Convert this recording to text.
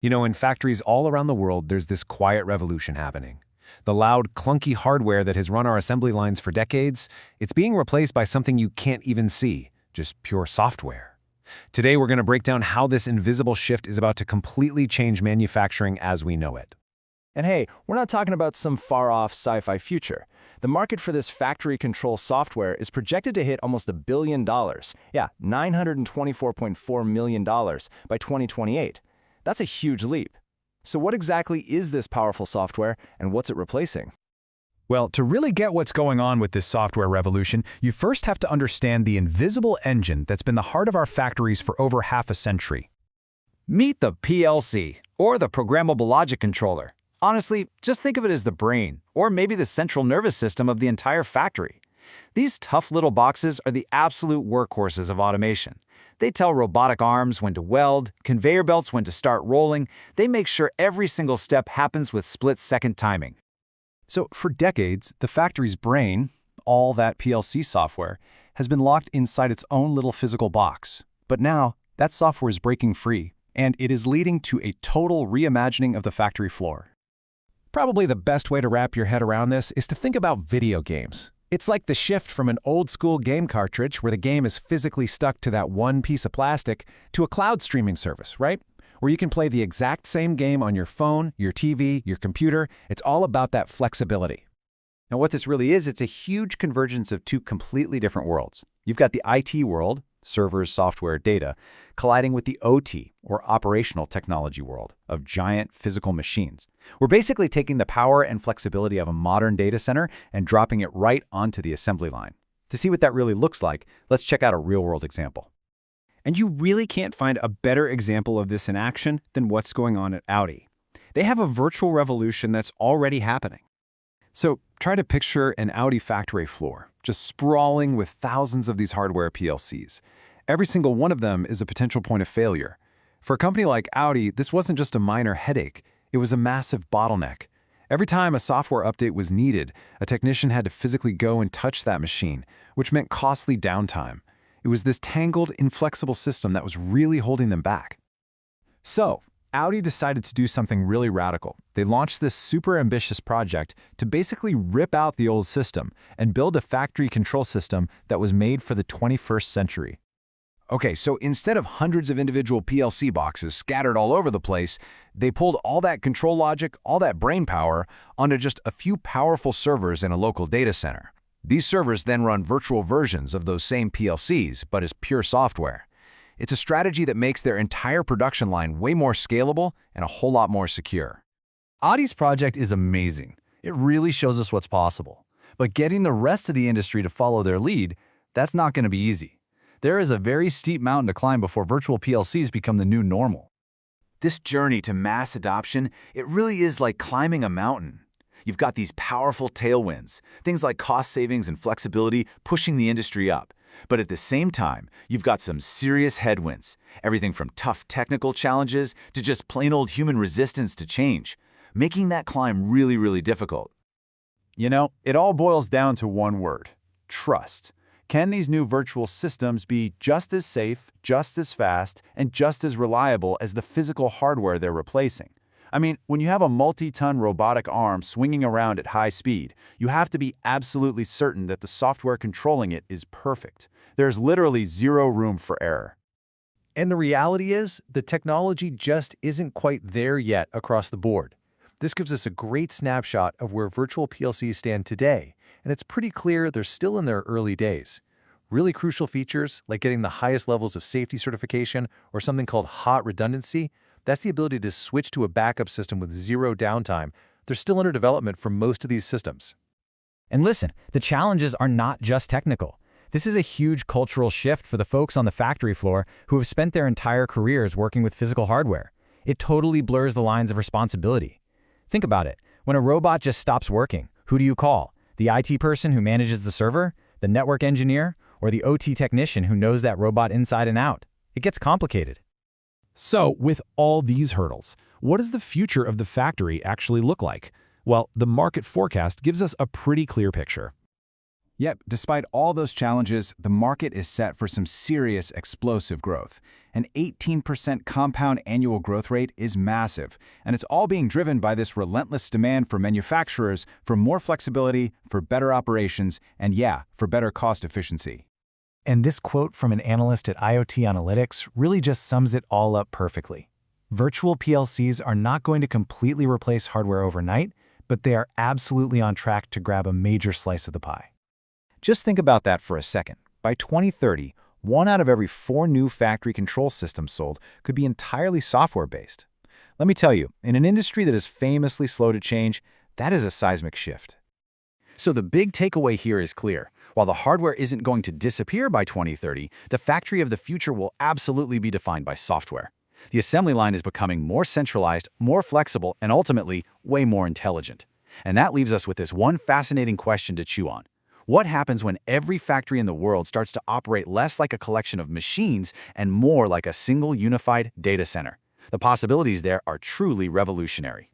You know, in factories all around the world, there's this quiet revolution happening. The loud, clunky hardware that has run our assembly lines for decades, it's being replaced by something you can't even see, just pure software. Today, we're going to break down how this invisible shift is about to completely change manufacturing as we know it. And hey, we're not talking about some far-off sci-fi future. The market for this factory control software is projected to hit almost $1 billion. Yeah, $924.4 million by 2028. That's a huge leap. So what exactly is this powerful software, and what's it replacing? Well, to really get what's going on with this software revolution, you first have to understand the invisible engine that's been the heart of our factories for over half a century. Meet the PLC, or the Programmable Logic Controller. Honestly, just think of it as the brain, or maybe the central nervous system of the entire factory. These tough little boxes are the absolute workhorses of automation. They tell robotic arms when to weld, conveyor belts when to start rolling. They make sure every single step happens with split-second timing. So for decades, the factory's brain, all that PLC software, has been locked inside its own little physical box. But now, that software is breaking free, and it is leading to a total reimagining of the factory floor. Probably the best way to wrap your head around this is to think about video games. It's like the shift from an old-school game cartridge where the game is physically stuck to that one piece of plastic to a cloud streaming service, right? Where you can play the exact same game on your phone, your TV, your computer. It's all about that flexibility. Now what this really is, it's a huge convergence of two completely different worlds. You've got the IT world, servers, software, data, colliding with the OT, or operational technology world, of giant physical machines. We're basically taking the power and flexibility of a modern data center and dropping it right onto the assembly line. To see what that really looks like, let's check out a real-world example. And you really can't find a better example of this in action than what's going on at Audi. They have a virtual revolution that's already happening. So try to picture an Audi factory floor, just sprawling with thousands of these hardware PLCs. Every single one of them is a potential point of failure. For a company like Audi, this wasn't just a minor headache, it was a massive bottleneck. Every time a software update was needed, a technician had to physically go and touch that machine, which meant costly downtime. It was this tangled, inflexible system that was really holding them back. So, Audi decided to do something really radical. They launched this super ambitious project to basically rip out the old system and build a factory control system that was made for the 21st century. Okay, so instead of hundreds of individual PLC boxes scattered all over the place, they pulled all that control logic, all that brain power, onto just a few powerful servers in a local data center. These servers then run virtual versions of those same PLCs, but as pure software. It's a strategy that makes their entire production line way more scalable and a whole lot more secure. Audi's project is amazing. It really shows us what's possible. But getting the rest of the industry to follow their lead, that's not going to be easy. There is a very steep mountain to climb before virtual PLCs become the new normal. This journey to mass adoption, it really is like climbing a mountain. You've got these powerful tailwinds, things like cost savings and flexibility pushing the industry up. But at the same time, you've got some serious headwinds, everything from tough technical challenges to just plain old human resistance to change, making that climb really, really difficult. You know, it all boils down to one word: trust. Can these new virtual systems be just as safe, just as fast, and just as reliable as the physical hardware they're replacing? I mean, when you have a multi-ton robotic arm swinging around at high speed, you have to be absolutely certain that the software controlling it is perfect. There's literally zero room for error. And the reality is, the technology just isn't quite there yet across the board. This gives us a great snapshot of where virtual PLCs stand today, and it's pretty clear they're still in their early days. Really crucial features, like getting the highest levels of safety certification or something called hot redundancy, that's the ability to switch to a backup system with zero downtime. They're still under development for most of these systems. And listen, the challenges are not just technical. This is a huge cultural shift for the folks on the factory floor who have spent their entire careers working with physical hardware. It totally blurs the lines of responsibility. Think about it. When a robot just stops working, who do you call? The IT person who manages the server? The network engineer? Or the OT technician who knows that robot inside and out? It gets complicated. So, with all these hurdles, what does the future of the factory actually look like? Well, the market forecast gives us a pretty clear picture. Yep, despite all those challenges, the market is set for some serious explosive growth. An 18% compound annual growth rate is massive, and it's all being driven by this relentless demand for manufacturers for more flexibility, for better operations, and yeah, for better cost efficiency. And this quote from an analyst at IoT Analytics really just sums it all up perfectly. Virtual PLCs are not going to completely replace hardware overnight, but they are absolutely on track to grab a major slice of the pie. Just think about that for a second. By 2030, 1 out of every 4 new factory control systems sold could be entirely software-based. Let me tell you, in an industry that is famously slow to change, that is a seismic shift. So the big takeaway here is clear. While the hardware isn't going to disappear by 2030, the factory of the future will absolutely be defined by software. The assembly line is becoming more centralized, more flexible, and ultimately, way more intelligent. And that leaves us with this one fascinating question to chew on. What happens when every factory in the world starts to operate less like a collection of machines and more like a single unified data center? The possibilities there are truly revolutionary.